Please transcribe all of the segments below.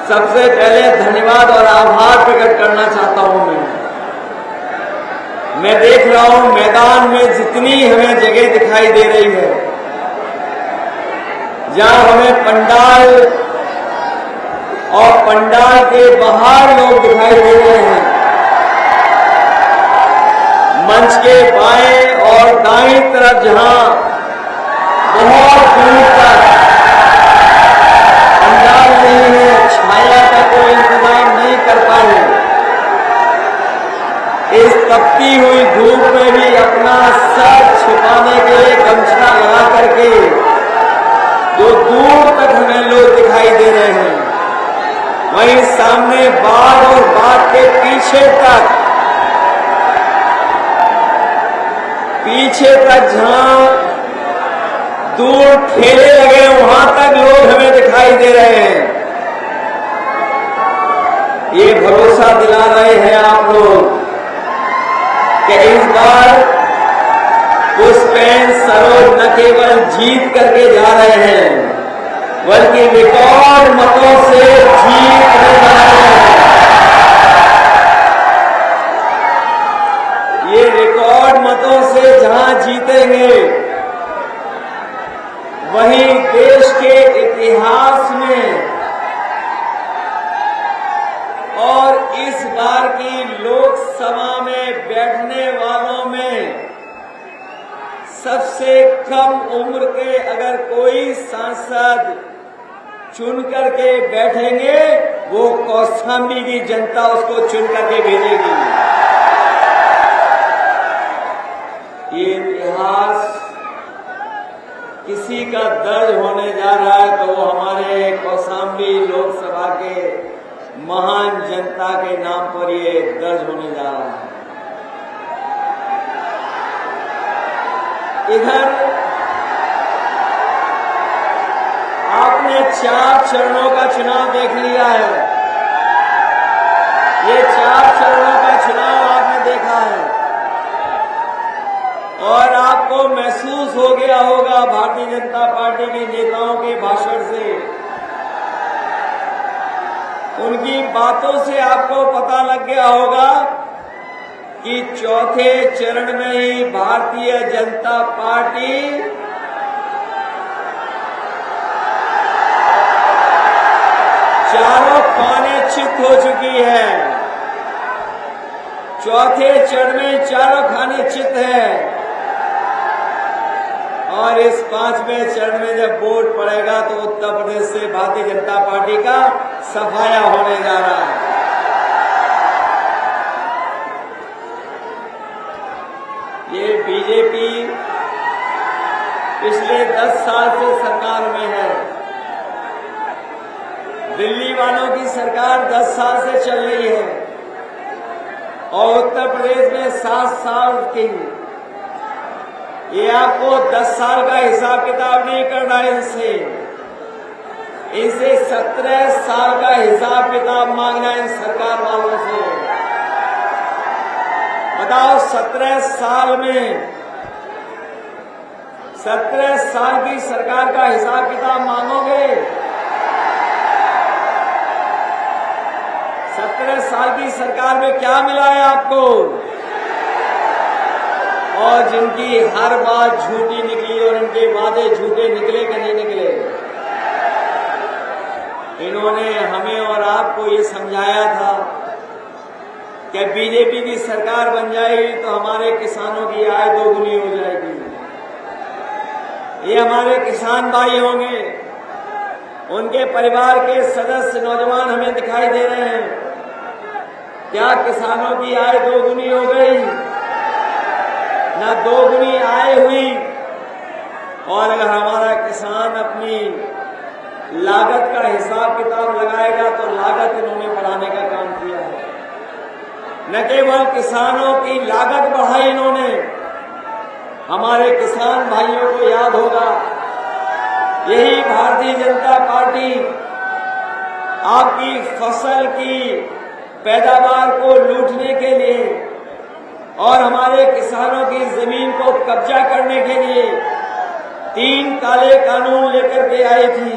सबसे पहले धन्यवाद और आभार प्रकट करना चाहता हूं। मैं देख रहा हूं मैदान में जितनी हमें जगह दिखाई दे रही है, जहां हमें पंडाल और पंडाल के बाहर लोग दिखाई दे रहे हैं, मंच के बाएं और दाईं तरफ जहां बहुत दूर तक पंडाल नहीं है, छाया का कोई इंतजाम नहीं कर पाए, इस तपती हुई धूप में भी अपना सर छुपाने के लिए गमछा लगा करके जो दूर तक हमें लोग दिखाई दे रहे हैं, वहीं सामने बाग और बाग के पीछे तक जहां दूर ठेले लगे वहां तक लोग हमें दिखाई दे रहे हैं। ये भरोसा दिला रहे हैं आप लोग कि इस बार पुष्पेंद्र सरोज न केवल जीत करके जा रहे हैं, बल्कि रिकॉर्ड मतों से जीत जा रहे हैं। ये रिकॉर्ड मतों से जहां जीतेंगे, वहीं देश के इतिहास में और इस बार की लोकसभा में बैठने वालों में सबसे कम उम्र के अगर कोई सांसद चुन करके बैठेंगे, वो कौशाम्बी की जनता उसको चुन करके भेजेगी। ये इतिहास किसी का दर्ज होने जा रहा है तो वो हमारे कौशाम्बी लोकसभा के महान जनता के नाम पर ये दर्ज होने जा रहा है। इधर आपने 4 चरणों का चुनाव देख लिया है। ये 4 चरणों का चुनाव आपने देखा है और आपको महसूस हो गया होगा भारतीय जनता पार्टी के नेताओं के भाषण से, उनकी बातों से आपको पता लग गया होगा कि चौथे चरण में ही भारतीय जनता पार्टी चारों खाने चित हो चुकी है। चौथे चरण में चारों खाने चित है और इस 5वें चरण में जब वोट पड़ेगा तो उत्तर प्रदेश से भारतीय जनता पार्टी का सफाया होने जा रहा है। ये बीजेपी पिछले 10 साल से सरकार में है। दिल्ली वालों की सरकार 10 साल से चल रही है और उत्तर प्रदेश में 7 साल की। ये आपको 10 साल का हिसाब किताब नहीं करना है इनसे 17 साल का हिसाब किताब मांगना है सरकार वालों से। बताओ 17 साल में 17 साल की सरकार का हिसाब किताब मांगोगे? 17 साल की सरकार में क्या मिला है आपको? और जिनकी हर बात झूठी निकली और इनके वादे झूठे निकले कि नहीं निकले, इन्होंने हमें और आपको ये समझाया था कि बीजेपी की सरकार बन जाएगी तो हमारे किसानों की आय दोगुनी हो जाएगी। ये हमारे किसान भाई होंगे, उनके परिवार के सदस्य नौजवान हमें दिखाई दे रहे हैं। क्या किसानों की आय दोगुनी हो गई? ना दोगुनी आय हुई। और अगर हमारा किसान अपनी लागत का हिसाब किताब लगाएगा तो लागत इन्होंने बढ़ाने का काम किया है। न केवल किसानों की लागत बढ़ाई इन्होंने, हमारे किसान भाइयों को याद होगा, यही भारतीय जनता पार्टी आपकी फसल की पैदावार को लूटने के लिए और हमारे किसानों की जमीन को कब्जा करने के लिए 3 काले कानून लेकर के आई थी।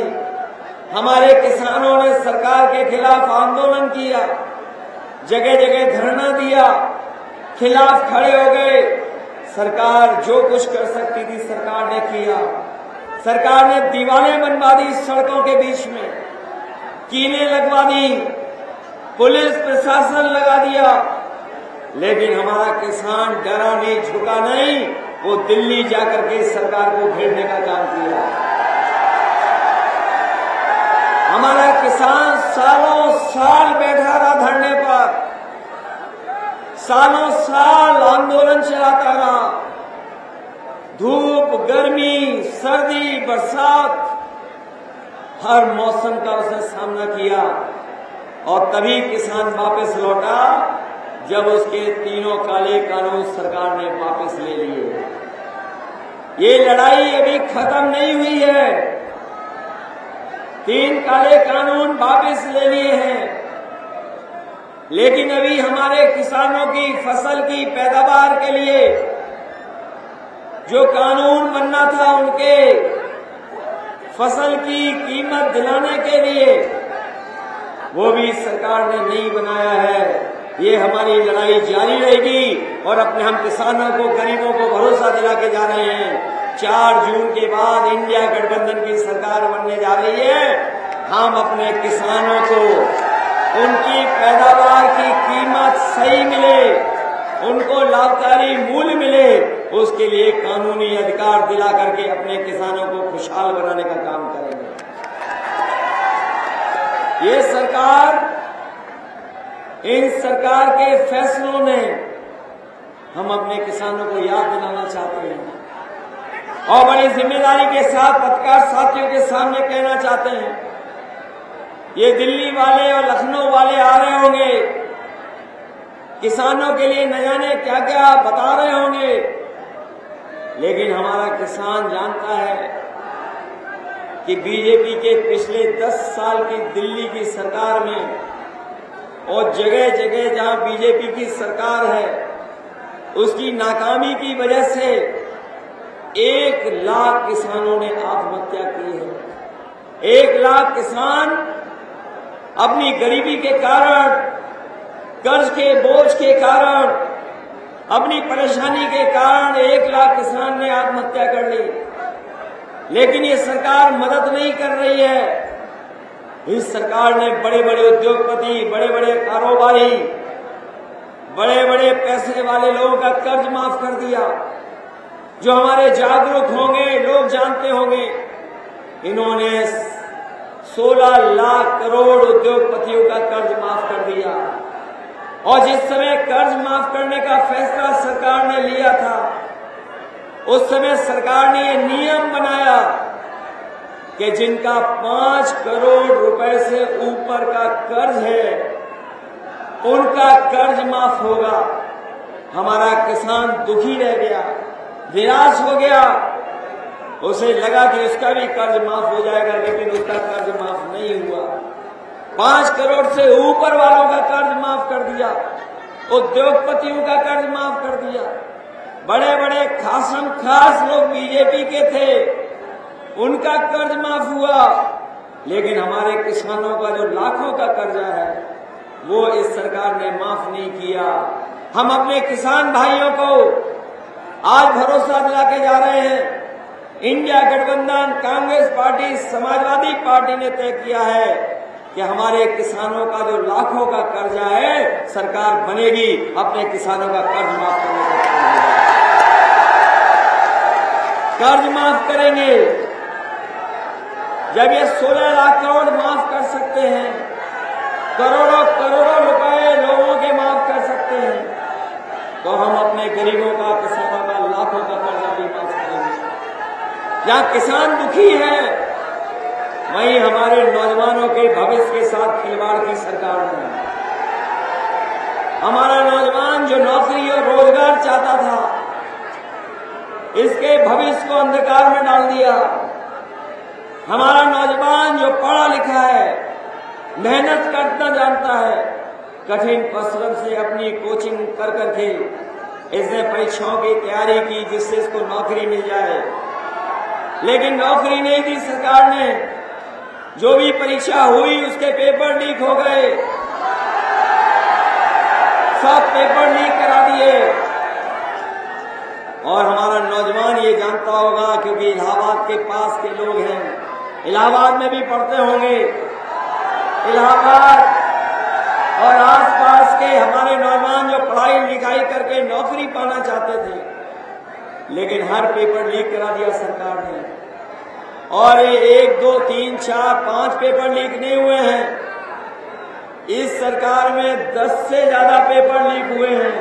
हमारे किसानों ने सरकार के खिलाफ आंदोलन किया, जगह जगह धरना दिया, खिलाफ खड़े हो गए। सरकार जो कुछ कर सकती थी सरकार ने किया। सरकार ने दीवारें बनवा दी सड़कों के बीच में, कीलें लगवा दी, पुलिस प्रशासन लगा दिया, लेकिन हमारा किसान डरा नहीं, झुका नहीं। वो दिल्ली जाकर के सरकार को घेरने का काम किया। हमारा किसान सालों साल बैठा रहा धरने पर, सालों साल आंदोलन चलाता रहा, धूप, गर्मी, सर्दी, बरसात, हर मौसम का उसने सामना किया और तभी किसान वापस लौटा जब उसके तीनों काले कानून सरकार ने वापस ले लिए। ये लड़ाई अभी खत्म नहीं हुई है। 3 काले कानून वापस ले लिए हैं, लेकिन अभी हमारे किसानों की फसल की पैदावार के लिए जो कानून बनना था, उनके फसल की कीमत दिलाने के लिए, वो भी सरकार ने नहीं बनाया है। ये हमारी लड़ाई जारी रहेगी और अपने हम किसानों को, गरीबों को भरोसा दिला के जा रहे हैं। 4 जून के बाद इंडिया गठबंधन की सरकार बनने जा रही है। हम अपने किसानों को उनकी पैदावार की कीमत सही मिले, उनको लाभकारी मूल्य मिले, उसके लिए कानूनी अधिकार दिला करके अपने किसानों को खुशहाल बनाने का काम करेंगे। ये सरकार, इन सरकार के फैसलों ने हम अपने किसानों को याद दिलाना चाहते हैं और बड़ी जिम्मेदारी के साथ पत्रकार साथियों के सामने कहना चाहते हैं। ये दिल्ली वाले और लखनऊ वाले आ रहे होंगे, किसानों के लिए न जाने क्या क्या बता रहे होंगे, लेकिन हमारा किसान जानता है कि बीजेपी के पिछले 10 साल की दिल्ली की सरकार में और जगह जगह जहां बीजेपी की सरकार है, उसकी नाकामी की वजह से 1 लाख किसानों ने आत्महत्या की है। 1 लाख किसान अपनी गरीबी के कारण, कर्ज के बोझ के कारण, अपनी परेशानी के कारण 1 लाख किसान ने आत्महत्या कर ली। लेकिन ये सरकार मदद नहीं कर रही है। इस सरकार ने बड़े बड़े उद्योगपति, बड़े बड़े कारोबारी, बड़े बड़े पैसे वाले लोगों का कर्ज माफ कर दिया। जो हमारे जागरूक होंगे, लोग जानते होंगे, इन्होंने 16 लाख करोड़ उद्योगपतियों का कर्ज माफ कर दिया। और जिस समय कर्ज माफ करने का फैसला सरकार ने लिया था, उस समय सरकार ने ये नियम बनाया कि जिनका 5 करोड़ रुपए से ऊपर का कर्ज है, उनका कर्ज माफ होगा। हमारा किसान दुखी रह गया, निराश हो गया। उसे लगा कि उसका भी कर्ज माफ हो जाएगा, लेकिन उसका कर्ज माफ नहीं हुआ। 5 करोड़ से ऊपर वालों का कर्ज माफ कर दिया, उद्योगपतियों का कर्ज माफ कर दिया। बड़े बड़े खासम खास लोग बीजेपी के थे, उनका कर्ज माफ हुआ, लेकिन हमारे किसानों का जो लाखों का कर्जा है, वो इस सरकार ने माफ नहीं किया। हम अपने किसान भाइयों को आज भरोसा दिला के जा रहे हैं। इंडिया गठबंधन, कांग्रेस पार्टी, समाजवादी पार्टी ने तय किया है कि हमारे किसानों का जो लाखों का कर्जा है, सरकार बनेगी अपने किसानों का कर्ज माफ करने का। कर्ज माफ करेंगे। जब ये 16 लाख करोड़ माफ कर सकते हैं, करोड़ों करोड़ों रुपए लोगों के माफ कर सकते हैं, तो हम अपने गरीबों का, किसानों का, लाखों का कर्जा भी माफ करेंगे। जहां किसान दुखी है, वहीं हमारे नौजवानों के भविष्य के साथ खिलवाड़ की सरकार ने। हमारा नौजवान जो नौकरी और रोजगार चाहता था, इसके भविष्य को अंधकार में डाल दिया। हमारा नौजवान जो पढ़ा लिखा है, मेहनत करना जानता है, कठिन परिश्रम से अपनी कोचिंग कर करके इसने परीक्षाओं की तैयारी की जिससे इसको नौकरी मिल जाए, लेकिन नौकरी नहीं दी सरकार ने। जो भी परीक्षा हुई उसके पेपर लीक हो गए, सब पेपर लीक करा दिए। और हमारा नौजवान ये जानता होगा, क्योंकि इलाहाबाद के पास के लोग हैं, इलाहाबाद में भी पढ़ते होंगे। इलाहाबाद और आसपास के हमारे नौजवान जो पढ़ाई लिखाई करके नौकरी पाना चाहते थे, लेकिन हर पेपर लीक करा दिया सरकार ने। और ये 1, 2, 3, 4, 5 पेपर लीक नहीं हुए हैं, इस सरकार में 10 से ज्यादा पेपर लीक हुए हैं।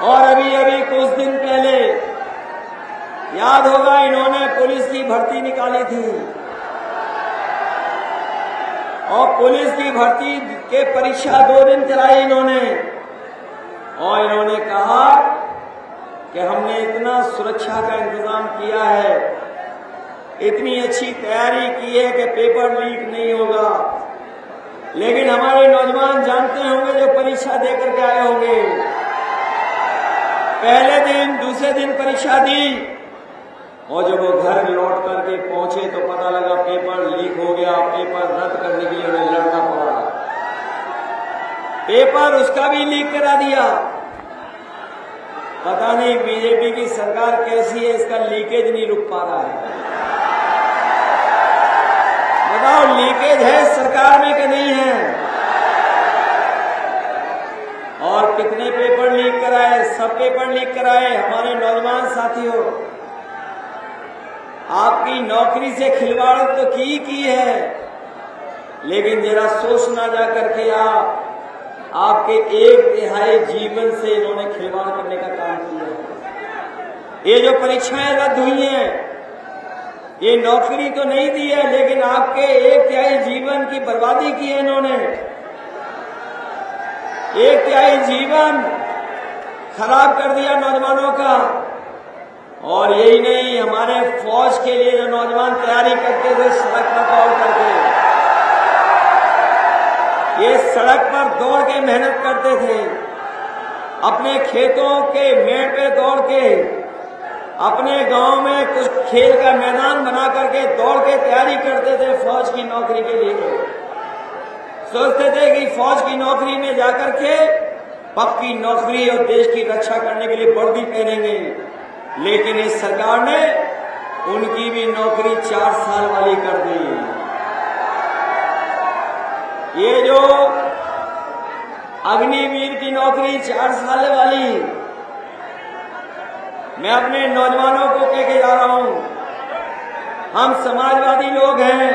और अभी कुछ दिन पहले याद होगा, इन्होंने पुलिस की भर्ती निकाली थी और पुलिस की भर्ती के परीक्षा 2 दिन चलाई इन्होंने। और इन्होंने कहा कि हमने इतना सुरक्षा का इंतजाम किया है, इतनी अच्छी तैयारी की है कि पेपर लीक नहीं होगा। लेकिन हमारे नौजवान जानते होंगे, जो परीक्षा देकर के आए होंगे, पहले दिन दूसरे दिन परीक्षा दी और जब वो घर लौट करके पहुंचे तो पता लगा पेपर लीक हो गया। पेपर रद्द करने के लिए उन्हें लड़ना पड़ा, पेपर उसका भी लीक करा दिया। पता नहीं बीजेपी की सरकार कैसी है, इसका लीकेज नहीं रुक पा रहा है। बताओ, लीकेज है सरकार में कि नहीं है? और कितने पेपर लीक कराए? सब पेपर लीक कराए। हमारे नौजवान साथियों, आपकी नौकरी से खिलवाड़ तो की है, लेकिन जरा सोचना जा करके आपके 1/3 जीवन से इन्होंने खिलवाड़ करने का काम किया। ये जो परीक्षाएं रद्द हुई हैं, ये नौकरी तो नहीं दी है, लेकिन आपके 1/3 जीवन की बर्बादी की है इन्होंने। 1/3 जीवन खराब कर दिया नौजवानों का। और यही नहीं, हमारे फौज के लिए जो नौजवान तैयारी करते थे सड़क पर दौड़ करके, ये सड़क पर दौड़ के मेहनत करते थे, अपने खेतों के मेड़ पे दौड़ के, अपने गांव में कुछ खेल का मैदान बना करके दौड़ के तैयारी करते थे फौज की नौकरी के लिए। सोचते थे कि फौज की नौकरी में जाकर के पक्की नौकरी और देश की रक्षा करने के लिए वर्दी पहनेंगे। लेकिन इस सरकार ने उनकी भी नौकरी 4 साल वाली कर दी। ये जो अग्निवीर की नौकरी 4 साल वाली, मैं अपने नौजवानों को कह के जा रहा हूं, हम समाजवादी लोग हैं।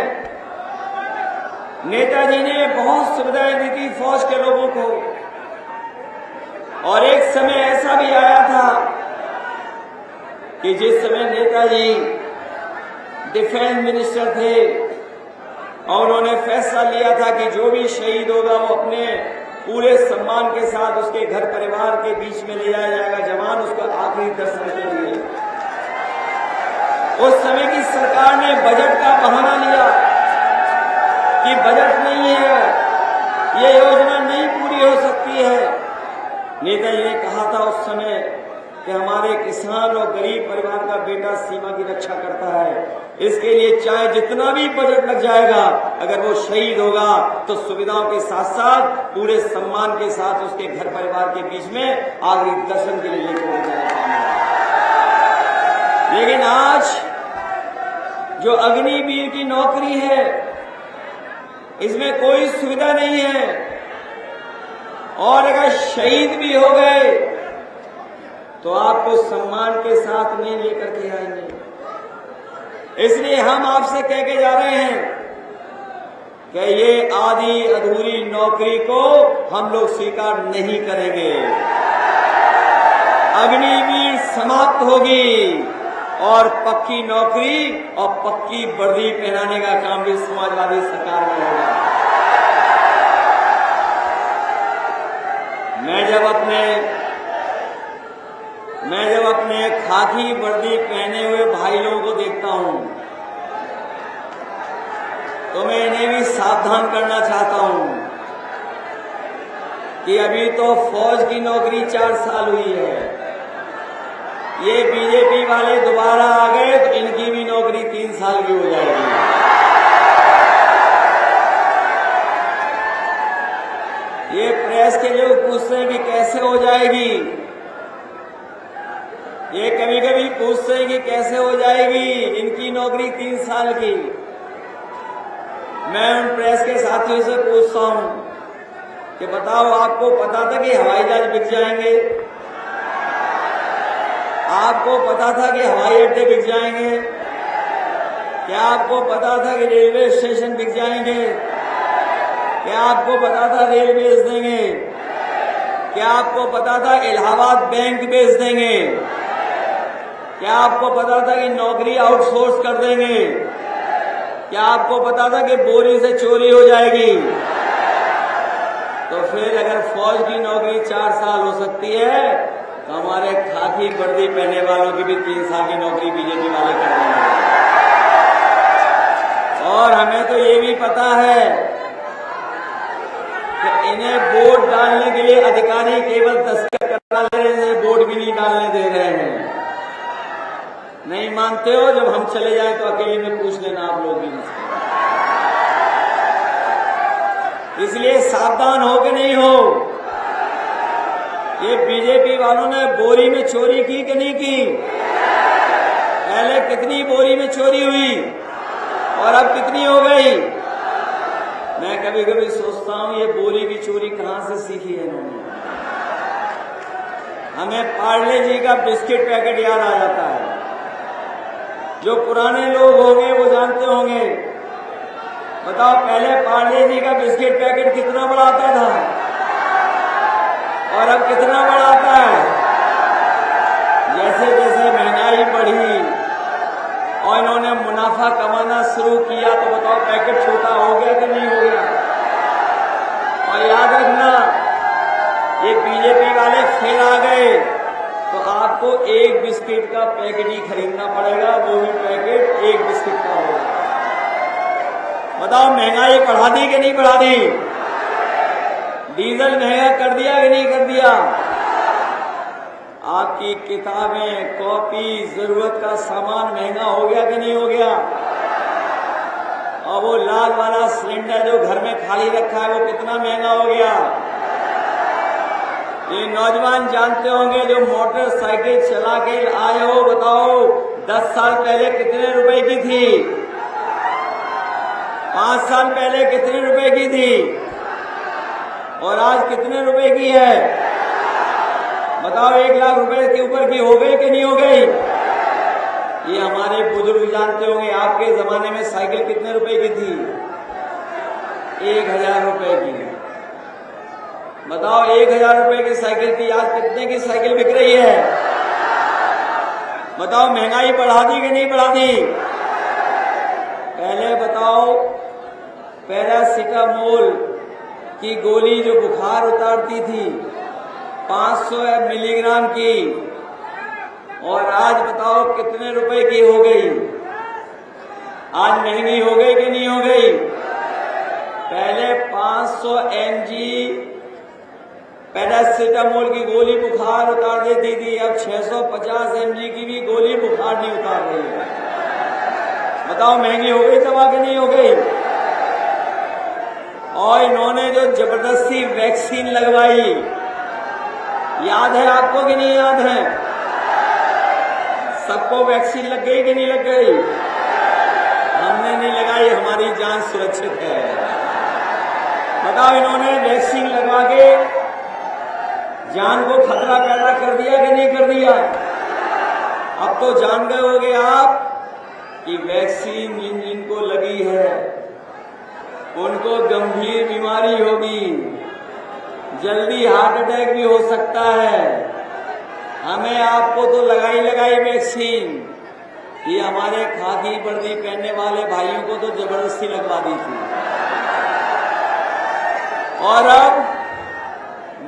नेताजी ने बहुत सुविधाएं दी थी फौज के लोगों को, और एक समय ऐसा भी आया था कि जिस समय नेताजी डिफेंस मिनिस्टर थे और उन्होंने फैसला लिया था कि जो भी शहीद होगा वो अपने पूरे सम्मान के साथ उसके घर परिवार के बीच में ले जाया जाएगा, जवान उसका आखिरी दर्शन के लिए। उस समय की सरकार ने बजट का बहाना लिया कि बजट नहीं है, ये योजना नहीं पूरी हो सकती है। नेताजी ने कहा था उस समय कि हमारे किसान और गरीब परिवार का बेटा सीमा की रक्षा करता है, इसके लिए चाहे जितना भी बजट लग जाएगा, अगर वो शहीद होगा तो सुविधाओं के साथ साथ पूरे सम्मान के साथ उसके घर परिवार के बीच में आखिरी दर्शन के लिए लेकर जाएगा। लेकिन आज जो अग्निवीर की नौकरी है, इसमें कोई सुविधा नहीं है, और अगर शहीद भी हो गए तो आपको सम्मान के साथ नहीं लेकर के आएंगे। इसलिए हम आपसे कह के जा रहे हैं कि ये आधी अधूरी नौकरी को हम लोग स्वीकार नहीं करेंगे। अग्निवीर समाप्त होगी और पक्की नौकरी और पक्की वर्दी पहनाने का काम भी समाजवादी सरकार में होगा। मैं जब अपने खाकी वर्दी पहने हुए भाई लोगों को देखता हूं तो मैं इन्हें भी सावधान करना चाहता हूं कि अभी तो फौज की नौकरी 4 साल हुई है, ये बीजेपी वाले दोबारा आ गए तो इनकी भी नौकरी 3 साल की हो जाएगी। प्रेस के लोग पूछते हैं कि कैसे हो जाएगी, ये कभी कभी पूछते हैं कि कैसे हो जाएगी इनकी नौकरी 3 साल की। मैं उन प्रेस के साथियों से पूछता हूं कि बताओ, आपको पता था कि हवाई जहाज बिक जाएंगे? आपको पता था कि हवाई अड्डे बिक जाएंगे? क्या आपको पता था कि रेलवे स्टेशन बिक जाएंगे? क्या आपको पता था रेल बेच देंगे? क्या आपको पता था इलाहाबाद बैंक बेच देंगे? क्या आपको पता था कि नौकरी आउटसोर्स कर देंगे? क्या आपको पता था कि बोरी से चोरी हो जाएगी? तो फिर अगर फौज की नौकरी 4 साल हो सकती है, तो हमारे खाकी वर्दी पहनने वालों की भी 3 साल की नौकरी बीजेपी वाले कर देंगे। और हमें तो ये भी पता है कि इन्हें वोट डालने के लिए अधिकारी केवल दस्तखत करा ले रहे हैं, वोट भी नहीं डालने दे रहे हैं। नहीं मानते हो? जब हम चले जाएं तो अकेले में पूछ लेना आप लोग भी मुझसे। इसलिए सावधान हो कि नहीं हो? ये बीजेपी वालों ने बोरी में चोरी की कि नहीं की? पहले कितनी बोरी में चोरी हुई और अब कितनी हो गई? मैं कभी कभी सोचता हूं ये बोरी की चोरी कहां से सीखी है इन्होंने। हमें पार्ले जी का बिस्किट पैकेट याद आ जाता है। जो पुराने लोग होंगे वो जानते होंगे। बताओ, पहले पार्ले जी का बिस्किट पैकेट कितना बड़ा आता था और अब कितना बड़ा आता है? जैसे जैसे महंगाई बढ़ी और इन्होंने मुनाफा कमाना शुरू किया, तो बताओ पैकेट छोटा हो गया कि नहीं हो गया? और याद रखना, ये बीजेपी वाले फिर आ गए तो आपको एक बिस्किट का पैकेट ही खरीदना पड़ेगा, वो भी पैकेट एक बिस्किट का होगा। बताओ, महंगाई बढ़ा दी कि नहीं बढ़ा दी? डीजल महंगा कर दिया कि नहीं कर दिया? आपकी किताबें, कॉपी, जरूरत का सामान महंगा हो गया कि नहीं हो गया? और वो लाल वाला सिलेंडर जो घर में खाली रखा है वो कितना महंगा हो गया? ये नौजवान जानते होंगे जो मोटरसाइकिल चला के आए हो, बताओ 10 साल पहले कितने रुपए की थी? 5 साल पहले कितने रुपए की थी? और आज कितने रुपए की है? बताओ, 1 लाख रुपए के ऊपर की हो गई कि नहीं हो गई? ये हमारे बुजुर्ग जानते होंगे। आपके जमाने में साइकिल कितने रुपए की थी? 1000 रुपए की। बताओ, 1000 रुपए की साइकिल थी, आज कितने की साइकिल बिक रही है? बताओ, महंगाई बढ़ा दी कि नहीं बढ़ा दी? पहले बताओ, पैरासिटामोल की गोली जो बुखार उतारती थी 500 मिलीग्राम की, और आज बताओ कितने रुपए की हो गई? आज महंगी हो गई कि नहीं हो गई? पहले 500 mg पैरासिटामोल की गोली बुखार उतार देती थी, अब 650 mg की भी गोली बुखार नहीं उतार रही है। बताओ, महंगी हो गई दवा कि नहीं हो गई? और इन्होंने जो जबरदस्ती वैक्सीन लगवाई, याद है आपको कि नहीं याद है? सबको वैक्सीन लग गई कि नहीं लग गई? हमने नहीं लगाई, हमारी जान सुरक्षित है। बताओ, इन्होंने वैक्सीन लगवा के जान को खतरा पैदा कर दिया कि नहीं कर दिया? अब तो जान गए होंगे आप कि वैक्सीन जिन जिनको लगी है उनको गंभीर बीमारी होगी, जल्दी हार्ट अटैक भी हो सकता है। हमें आपको तो लगाई वैक्सीन, ये हमारे खाकी वर्दी पहनने वाले भाइयों को तो जबरदस्ती लगवा दी थी। और अब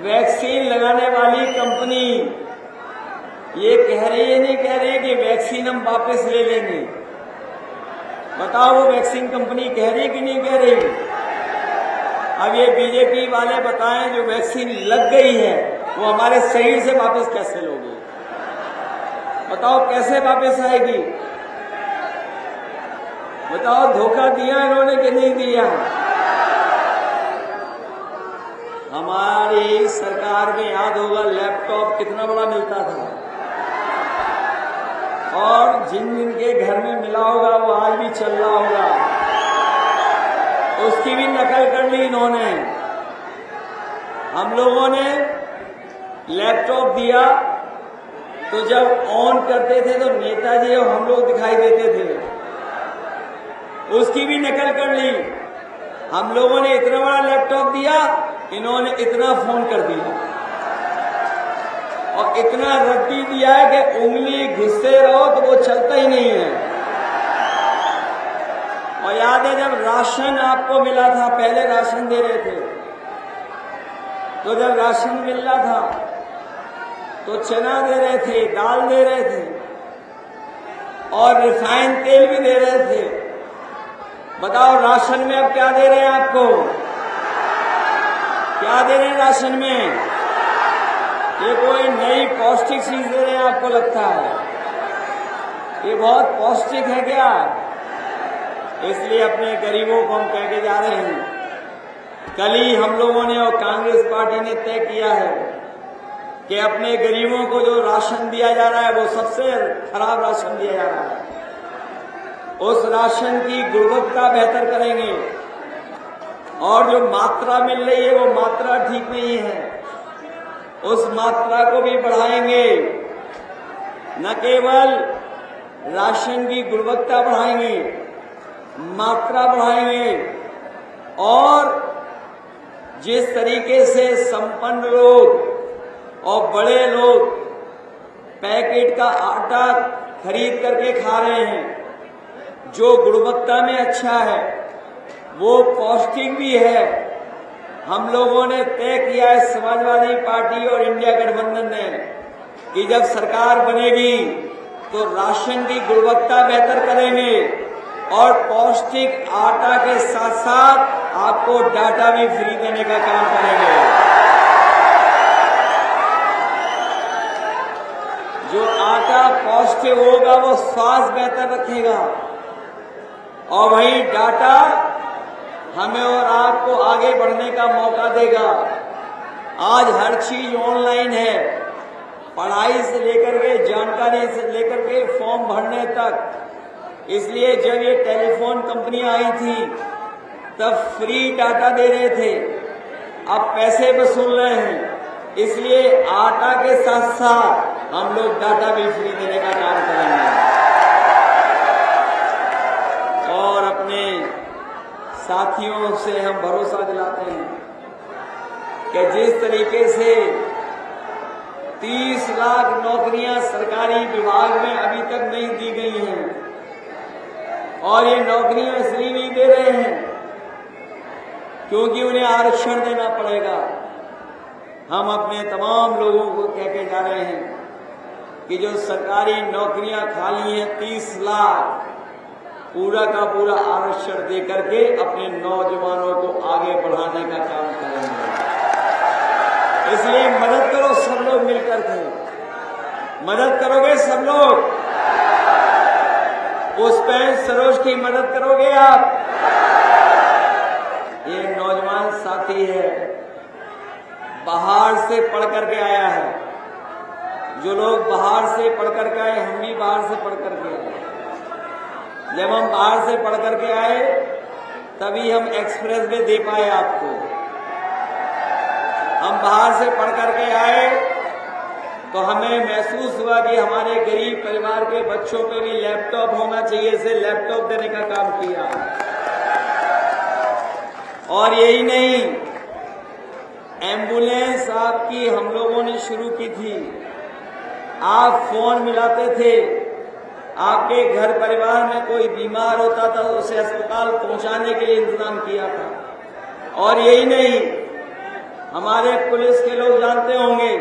वैक्सीन लगाने वाली कंपनी ये कह रही है, नहीं कह रही है कि वैक्सीन हम वापस ले लेंगे। बताओ, वो वैक्सीन कंपनी कह रही कि नहीं कह रही? अब ये बीजेपी वाले बताएं, जो वैक्सीन लग गई है वो हमारे शरीर से वापस कैसे लोगे? बताओ, कैसे वापस आएगी? बताओ, धोखा दिया इन्होंने कि नहीं दिया? हमारी यही सरकार में याद होगा लैपटॉप कितना बड़ा मिलता था, और जिन जिन के घर में मिला होगा वो आज भी चल रहा होगा, उसकी भी नकल कर ली इन्होंने। हम लोगों ने लैपटॉप दिया तो जब ऑन करते थे तो नेताजी और हम लोग दिखाई देते थे, उसकी भी नकल कर ली। हम लोगों ने इतना बड़ा लैपटॉप दिया, इन्होंने इतना फोन कर दिया और इतना रद्दी दिया है कि उंगली घुसते रहो तो वो चलता ही नहीं है। और याद है जब राशन आपको मिला था, पहले राशन दे रहे थे, तो जब राशन मिल रहा था तो चना दे रहे थे, दाल दे रहे थे और रिफाइंड तेल भी दे रहे थे। बताओ राशन में अब क्या दे रहे हैं आपको? क्या दे रहे हैं राशन में? ये कोई नई पौष्टिक चीज दे रहे हैं आपको लगता है? ये बहुत पौष्टिक है क्या? इसलिए अपने गरीबों को हम कह के जा रहे हैं। कल ही हम लोगों ने और कांग्रेस पार्टी ने तय किया है कि अपने गरीबों को जो राशन दिया जा रहा है वो सबसे खराब राशन दिया जा रहा है, उस राशन की गुणवत्ता बेहतर करेंगे और जो मात्रा मिल रही है वो मात्रा ठीक नहीं है, उस मात्रा को भी बढ़ाएंगे। न केवल राशन की गुणवत्ता बढ़ाएंगे, मात्रा बढ़ाएंगे और जिस तरीके से संपन्न लोग और बड़े लोग पैकेट का आटा खरीद करके खा रहे हैं, जो गुणवत्ता में अच्छा है, वो पौष्टिक भी है। हम लोगों ने तय किया है, समाजवादी पार्टी और इंडिया गठबंधन ने, कि जब सरकार बनेगी तो राशन की गुणवत्ता बेहतर करेंगे और पौष्टिक आटा के साथ साथ आपको डाटा भी फ्री देने का काम करेंगे। जो आटा पौष्टिक होगा वो स्वास्थ्य बेहतर रखेगा और वही डाटा हमें और आपको आगे बढ़ने का मौका देगा। आज हर चीज ऑनलाइन है, पढ़ाई से लेकर के जानकारी से लेकर के फॉर्म भरने तक। इसलिए जब ये टेलीफोन कंपनियां आई थी तब फ्री डाटा दे रहे थे, अब पैसे वसूल रहे हैं। इसलिए आटा के साथ साथ हम लोग डाटा भी फ्री देने का काम करेंगे और अपने साथियों से हम भरोसा दिलाते हैं कि जिस तरीके से 30 लाख नौकरियां सरकारी विभाग में अभी तक नहीं दी गई हैं और ये नौकरियां इसलिए नहीं दे रहे हैं क्योंकि उन्हें आरक्षण देना पड़ेगा। हम अपने तमाम लोगों को कह के जा रहे हैं कि जो सरकारी नौकरियां खाली हैं 30 लाख, पूरा का पूरा आरक्षण दे करके अपने नौजवानों को आगे बढ़ाने का काम करेंगे। इसलिए मदद करो सब लोग मिलकर के, मदद करोगे सब लोग? पुष्पेंद्र सरोज की मदद करोगे आप? ये नौजवान साथी है, बाहर से पढ़ करके आया है। जो लोग बाहर से पढ़ करके आए, हम भी बाहर से पढ़ करके आए। जब हम बाहर से पढ़ करके आए तभी हम एक्सप्रेस वे दे पाए आपको। हम बाहर से पढ़ करके आए तो हमें महसूस हुआ कि हमारे गरीब परिवार के बच्चों पे भी लैपटॉप होना चाहिए, इसे लैपटॉप देने का काम किया। और यही नहीं, एम्बुलेंस आपकी हम लोगों ने शुरू की थी। आप फोन मिलाते थे, आपके घर परिवार में कोई बीमार होता था तो उसे अस्पताल पहुंचाने के लिए इंतजाम किया था। और यही नहीं, हमारे पुलिस के लोग जानते होंगे,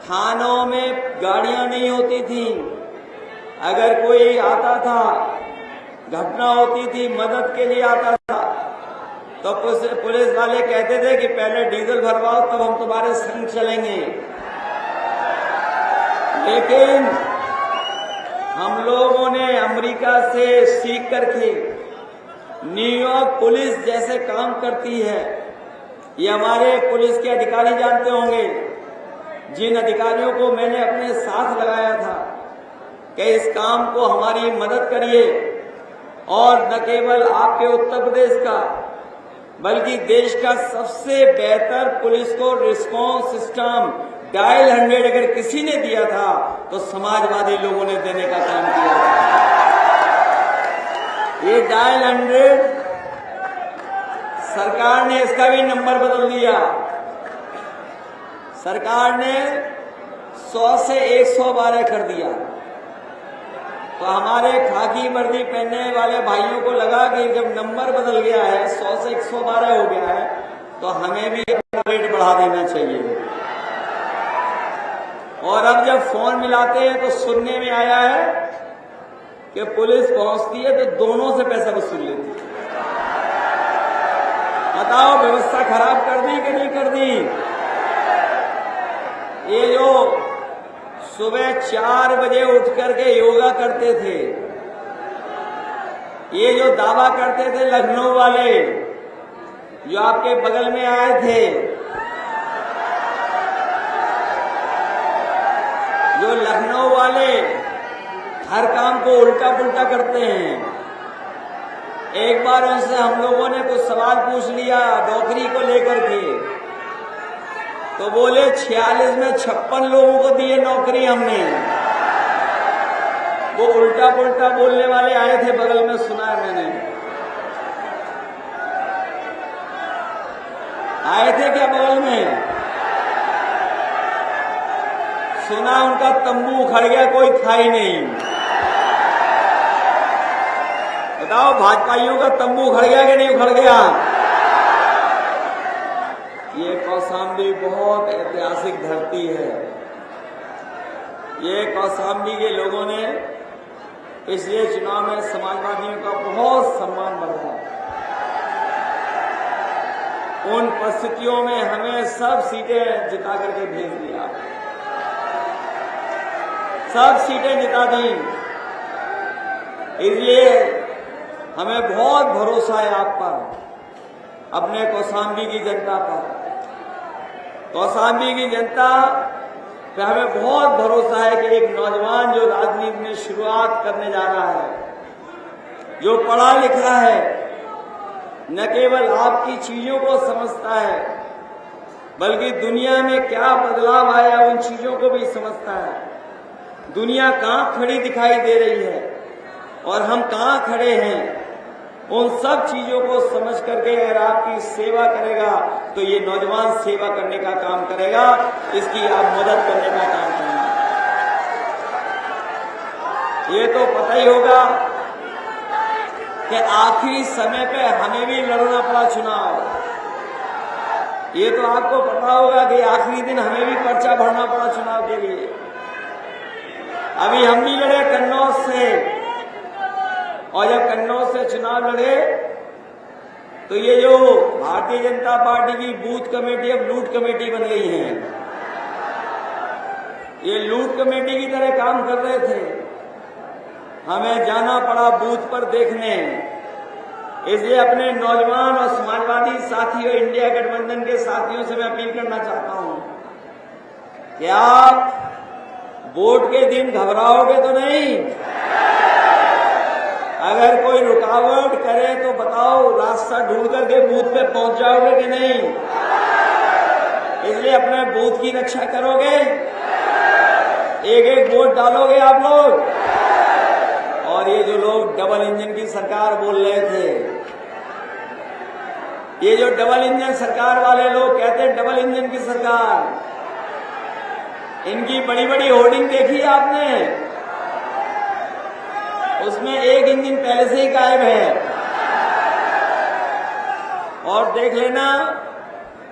थानों में गाड़ियां नहीं होती थी। अगर कोई आता था, घटना होती थी, मदद के लिए आता था, तो पुलिस वाले कहते थे कि पहले डीजल भरवाओ तब हम तुम्हारे संग चलेंगे। लेकिन हम लोगों ने अमेरिका से सीख करके न्यूयॉर्क पुलिस जैसे काम करती है, ये हमारे पुलिस के अधिकारी जानते होंगे, जिन अधिकारियों को मैंने अपने साथ लगाया था कि इस काम को हमारी मदद करिए, और न केवल आपके उत्तर प्रदेश का बल्कि देश का सबसे बेहतर पुलिस को रिस्पांस सिस्टम डायल 100 अगर किसी ने दिया था तो समाजवादी लोगों ने देने का काम किया था। ये डायल 100 सरकार ने इसका भी नंबर बदल दिया। सरकार ने 100 से 112 कर दिया। तो हमारे खाकी वर्दी पहनने वाले भाइयों को लगा कि जब नंबर बदल गया है, 100 से 112 हो गया है, तो हमें भी अपना रेट बढ़ा देना चाहिए। और अब जब फोन मिलाते हैं तो सुनने में आया है कि पुलिस पहुंचती है तो दोनों से पैसा वसूल लेती है। बताओ, व्यवस्था खराब कर दी कि नहीं कर दी? ये जो सुबह 4 बजे उठ करके योगा करते थे, ये जो दावा करते थे लखनऊ वाले जो आपके बगल में आए थे, जो लखनऊ वाले हर काम को उल्टा पुल्टा करते हैं। एक बार उनसे हम लोगों ने कुछ सवाल पूछ लिया नौकरी को लेकर के, तो बोले 46 में 56 लोगों को दिए नौकरी हमने। वो उल्टा पुल्टा बोलने वाले आए थे बगल में, सुना है मैंने। आए थे क्या बगल में? सुना उनका तंबू उखड़ गया, कोई था ही नहीं। बताओ, भाजपाइयों का तंबू उखड़ गया कि नहीं उखड़ गया? ये कौशाम्बी बहुत ऐतिहासिक धरती है। ये कौशाम्बी के लोगों ने पिछले चुनाव में समाजवादियों का बहुत सम्मान बढ़ाया। उन परिस्थितियों में हमें सब सीटें जिता करके भेज दिया, सब सीटें जिता दी। इसलिए हमें बहुत भरोसा है आप पर, अपने कौशाम्बी की जनता पर। कौशाम्बी की जनता पे हमें बहुत भरोसा है कि एक नौजवान जो राजनीति में शुरुआत करने जा रहा है, जो पढ़ा लिखा है, न केवल आपकी चीजों को समझता है बल्कि दुनिया में क्या बदलाव आया उन चीजों को भी समझता है। दुनिया कहाँ खड़ी दिखाई दे रही है और हम कहाँ खड़े हैं, उन सब चीजों को समझ करके अगर आपकी सेवा करेगा तो ये नौजवान सेवा करने का काम करेगा, इसकी आप मदद करने का काम करेंगे। ये तो पता ही होगा कि आखिरी समय पे हमें भी लड़ना पड़ा चुनाव। ये तो आपको पता होगा कि आखिरी दिन हमें भी पर्चा भरना पड़ा चुनाव के लिए। अभी हम भी लड़े कन्नौज से, और जब कन्नौज से चुनाव लड़े तो ये जो भारतीय जनता पार्टी की बूथ कमेटी अब लूट कमेटी बन गई है। ये लूट कमेटी की तरह काम कर रहे थे। हमें जाना पड़ा बूथ पर देखने। इसलिए अपने नौजवान और समाजवादी साथियों, इंडिया गठबंधन के साथियों से मैं अपील करना चाहता हूं कि आप वोट के दिन घबराओगे तो नहीं। अगर कोई रुकावट करे तो बताओ, रास्ता ढूंढ करके बूथ पे पहुंच जाओगे कि नहीं? इसलिए अपने बूथ की रक्षा करोगे, एक एक वोट डालोगे आप लोग। और ये जो लोग डबल इंजन की सरकार बोल रहे थे, ये जो डबल इंजन सरकार वाले लोग कहते हैं डबल इंजन की सरकार, इनकी बड़ी बड़ी होर्डिंग देखी आपने? उसमें एक इंजन पहले से ही गायब है। और देख लेना,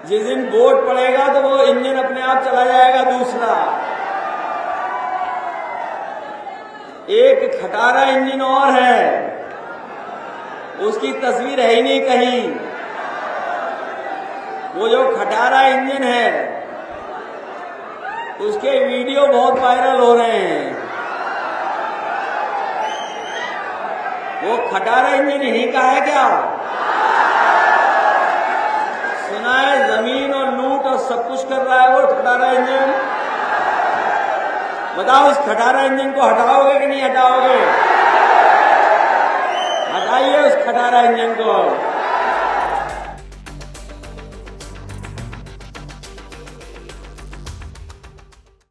जिस दिन वोट पड़ेगा तो वो इंजन अपने आप चला जाएगा दूसरा। एक खटारा इंजन और है, उसकी तस्वीर है ही नहीं कहीं। वो जो खटारा इंजन है उसके वीडियो बहुत वायरल हो रहे हैं। वो खटारा इंजन यहीं का है क्या? सुना है रहा है वो खटारा इंजन? बताओ, उस खटारा इंजन को हटाओगे कि नहीं हटाओगे? हटाइए उस खटारा इंजन को।